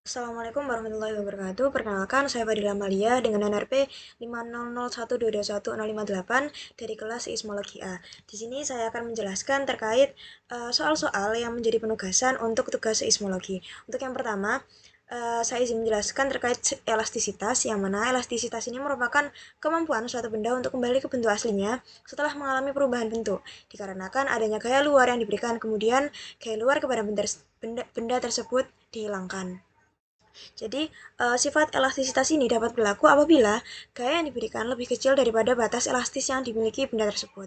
Assalamualaikum warahmatullahi wabarakatuh. Perkenalkan, saya Fadila Malia dengan NRP 50012022058 dari kelas Seismologi A. Di sini saya akan menjelaskan terkait soal-soal yang menjadi penugasan untuk tugas seismologi. Untuk yang pertama, saya izin menjelaskan terkait elastisitas, yang mana elastisitas ini merupakan kemampuan suatu benda untuk kembali ke bentuk aslinya setelah mengalami perubahan bentuk, dikarenakan adanya gaya luar yang diberikan, kemudian gaya luar kepada benda tersebut dihilangkan. Jadi, sifat elastisitas ini dapat berlaku apabila gaya yang diberikan lebih kecil daripada batas elastis yang dimiliki benda tersebut.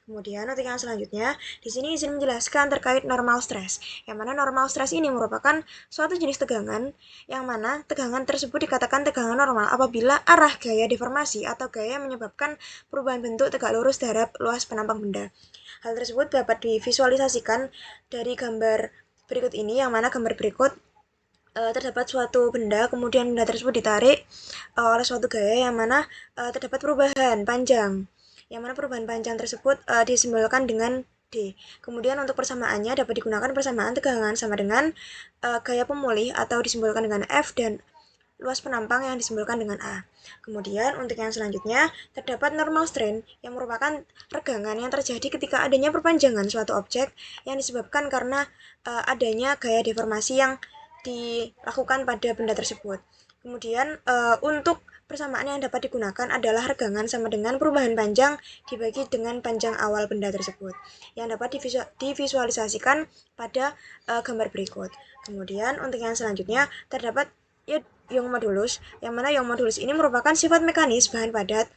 Kemudian, untuk yang selanjutnya, di sini izin menjelaskan terkait normal stress, yang mana normal stress ini merupakan suatu jenis tegangan, yang mana tegangan tersebut dikatakan tegangan normal apabila arah gaya deformasi atau gaya yang menyebabkan perubahan bentuk tegak lurus terhadap luas penampang benda. Hal tersebut dapat divisualisasikan dari gambar berikut ini, yang mana gambar berikut terdapat suatu benda, kemudian benda tersebut ditarik oleh suatu gaya yang mana terdapat perubahan panjang, yang mana perubahan panjang tersebut disimbolkan dengan D. Kemudian untuk persamaannya dapat digunakan persamaan tegangan sama dengan gaya pemulih atau disimbolkan dengan F, dan luas penampang yang disimbolkan dengan A. Kemudian untuk yang selanjutnya terdapat normal strain, yang merupakan regangan yang terjadi ketika adanya perpanjangan suatu objek yang disebabkan karena adanya gaya deformasi yang dilakukan pada benda tersebut. Kemudian untuk persamaan yang dapat digunakan adalah regangan sama dengan perubahan panjang dibagi dengan panjang awal benda tersebut, yang dapat divisualisasikan pada gambar berikut. Kemudian untuk yang selanjutnya terdapat Young modulus, yang mana Young modulus ini merupakan sifat mekanis bahan padat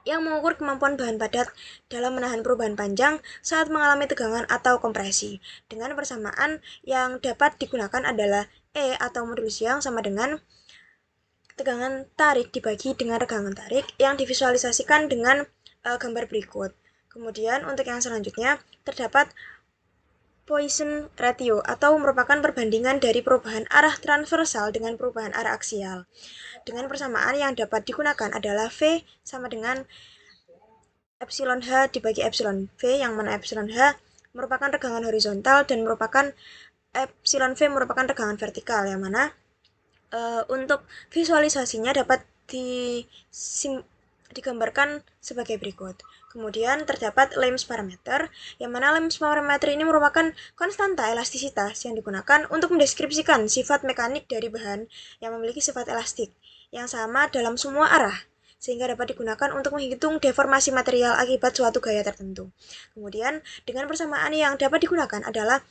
yang mengukur kemampuan bahan padat dalam menahan perubahan panjang saat mengalami tegangan atau kompresi. Dengan persamaan yang dapat digunakan adalah E atau modulus Young sama dengan tegangan tarik dibagi dengan regangan tarik yang divisualisasikan dengan gambar berikut. Kemudian untuk yang selanjutnya terdapat Poisson ratio atau merupakan perbandingan dari perubahan arah transversal dengan perubahan arah aksial. Dengan persamaan yang dapat digunakan adalah V sama dengan epsilon H dibagi epsilon V, yang mana epsilon H merupakan regangan horizontal dan merupakan epsilon V merupakan regangan vertikal, yang mana untuk visualisasinya dapat digambarkan sebagai berikut. Kemudian terdapat Lamb's parameter, yang mana Lamb's parameter ini merupakan konstanta elastisitas yang digunakan untuk mendeskripsikan sifat mekanik dari bahan yang memiliki sifat elastik yang sama dalam semua arah, sehingga dapat digunakan untuk menghitung deformasi material akibat suatu gaya tertentu. Kemudian dengan persamaan yang dapat digunakan adalah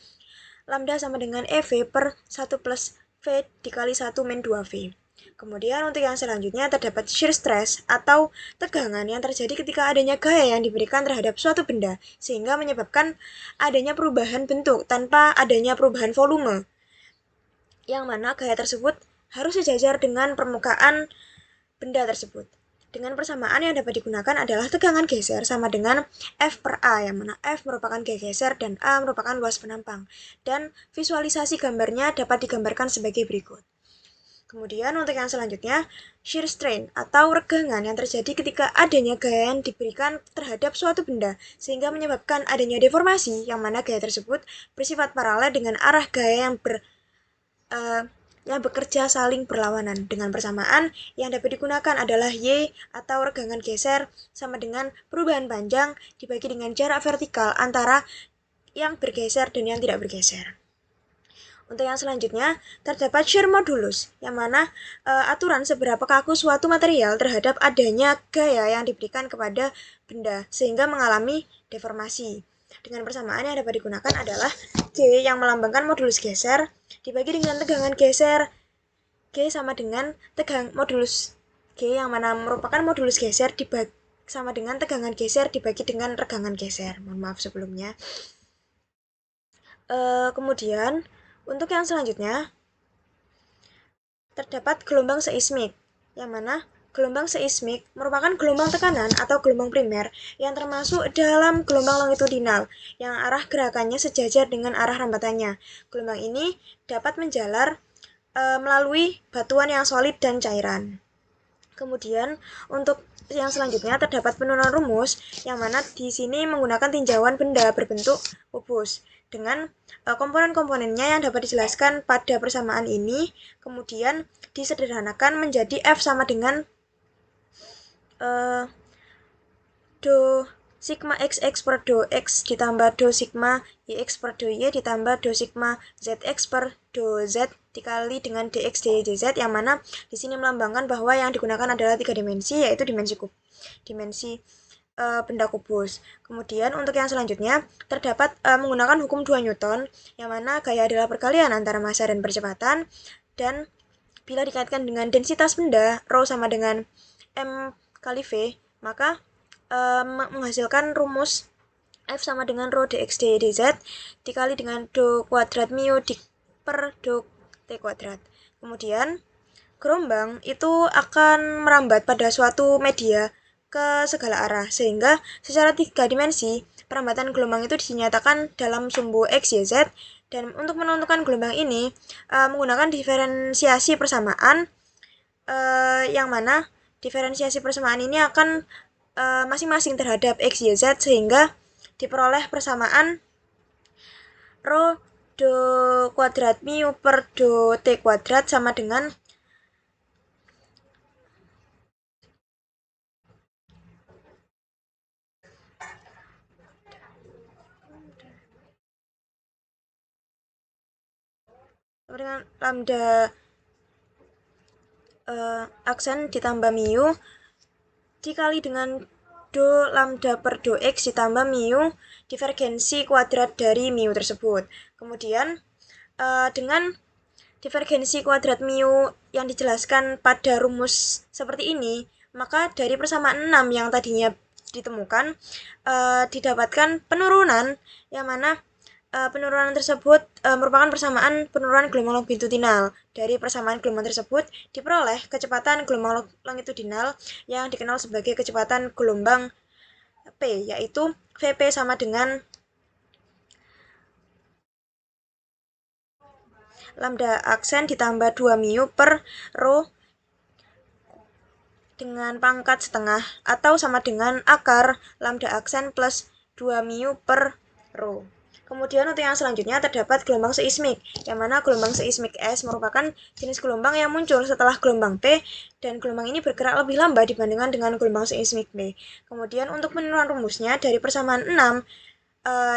lambda sama dengan EV per 1 plus V dikali 1 min 2V. Kemudian untuk yang selanjutnya terdapat shear stress atau tegangan yang terjadi ketika adanya gaya yang diberikan terhadap suatu benda, sehingga menyebabkan adanya perubahan bentuk tanpa adanya perubahan volume, yang mana gaya tersebut harus sejajar dengan permukaan benda tersebut. Dengan persamaan yang dapat digunakan adalah tegangan geser sama dengan F per A, yang mana F merupakan gaya geser dan A merupakan luas penampang. Dan visualisasi gambarnya dapat digambarkan sebagai berikut. Kemudian untuk yang selanjutnya, shear strain atau regangan yang terjadi ketika adanya gaya yang diberikan terhadap suatu benda, sehingga menyebabkan adanya deformasi, yang mana gaya tersebut bersifat paralel dengan arah gaya yang bekerja saling berlawanan. Dengan persamaan yang dapat digunakan adalah Y atau regangan geser sama dengan perubahan panjang dibagi dengan jarak vertikal antara yang bergeser dan yang tidak bergeser. Untuk yang selanjutnya terdapat shear modulus, yang mana aturan seberapa kaku suatu material terhadap adanya gaya yang diberikan kepada benda sehingga mengalami deformasi. Dengan persamaan yang dapat digunakan adalah G yang melambangkan modulus geser dibagi dengan tegangan geser G sama dengan modulus G, yang mana merupakan modulus geser dibagi sama dengan tegangan geser dibagi dengan regangan geser. Mohon maaf sebelumnya. Kemudian untuk yang selanjutnya terdapat gelombang seismik, yang mana gelombang seismik merupakan gelombang tekanan atau gelombang primer yang termasuk dalam gelombang longitudinal yang arah gerakannya sejajar dengan arah rambatannya. Gelombang ini dapat menjalar melalui batuan yang solid dan cairan. Kemudian untuk yang selanjutnya terdapat penurunan rumus, yang mana di sini menggunakan tinjauan benda berbentuk kubus. dengan komponen-komponennya yang dapat dijelaskan pada persamaan ini, kemudian disederhanakan menjadi F sama dengan do sigma xx per do x ditambah do sigma yx per do y ditambah do sigma zx per do z dikali dengan dx dy dz, yang mana di sini melambangkan bahwa yang digunakan adalah 3 dimensi, yaitu dimensi benda kubus. Kemudian untuk yang selanjutnya terdapat menggunakan hukum 2 Newton, yang mana gaya adalah perkalian antara massa dan percepatan, dan bila dikaitkan dengan densitas benda rho sama dengan m kali v, maka menghasilkan rumus F sama dengan rho dx dy dz dikali dengan do kuadrat mu per do t kuadrat. Kemudian gelombang itu akan merambat pada suatu media ke segala arah, sehingga secara 3 dimensi perambatan gelombang itu dinyatakan dalam sumbu x, y, z. Dan untuk menentukan gelombang ini menggunakan diferensiasi persamaan, yang mana diferensiasi persamaan ini akan masing-masing terhadap x, y, z, sehingga diperoleh persamaan rho do kuadrat mu per do t kuadrat sama dengan lambda aksen ditambah mu dikali dengan do lambda per do x ditambah mu divergensi kuadrat dari mu tersebut. Kemudian dengan divergensi kuadrat mu yang dijelaskan pada rumus seperti ini, maka dari persamaan 6 yang tadinya ditemukan didapatkan penurunan, yang mana penurunan tersebut merupakan persamaan penurunan gelombang longitudinal. Dari persamaan gelombang tersebut diperoleh kecepatan gelombang longitudinal yang dikenal sebagai kecepatan gelombang P, yaitu Vp sama dengan lambda aksen ditambah 2 mu per rho dengan pangkat setengah, atau sama dengan akar lambda aksen plus 2 mu per rho. Kemudian untuk yang selanjutnya terdapat gelombang seismik, yang mana gelombang seismik S merupakan jenis gelombang yang muncul setelah gelombang P, dan gelombang ini bergerak lebih lambat dibandingkan dengan gelombang seismik B. Kemudian untuk penurunan rumusnya dari persamaan 6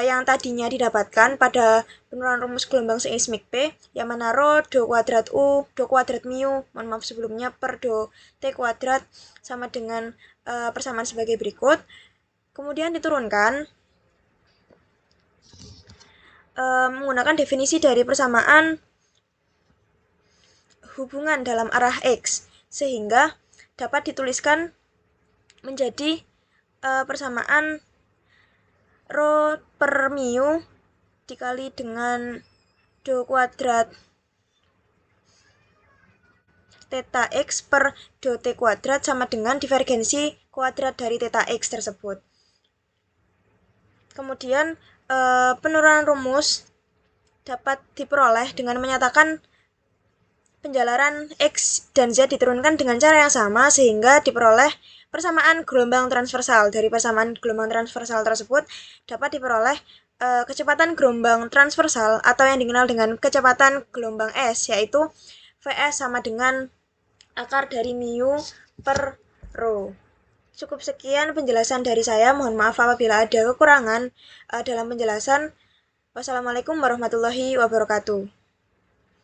yang tadinya didapatkan pada penurunan rumus gelombang seismik P, yang mana rho do kuadrat U do kuadrat mu, mohon maaf sebelumnya, per do T kuadrat sama dengan persamaan sebagai berikut. Kemudian diturunkan menggunakan definisi dari persamaan hubungan dalam arah X, sehingga dapat dituliskan menjadi persamaan rho per mu dikali dengan do kuadrat theta x per do t kuadrat sama dengan divergensi kuadrat dari theta x tersebut. Kemudian penurunan rumus dapat diperoleh dengan menyatakan penjalaran X dan Z diturunkan dengan cara yang sama, sehingga diperoleh persamaan gelombang transversal. Dari persamaan gelombang transversal tersebut dapat diperoleh kecepatan gelombang transversal atau yang dikenal dengan kecepatan gelombang S, yaitu Vs sama dengan akar dari mu per rho. Cukup sekian penjelasan dari saya. Mohon maaf apabila ada kekurangan dalam penjelasan. Wassalamualaikum warahmatullahi wabarakatuh.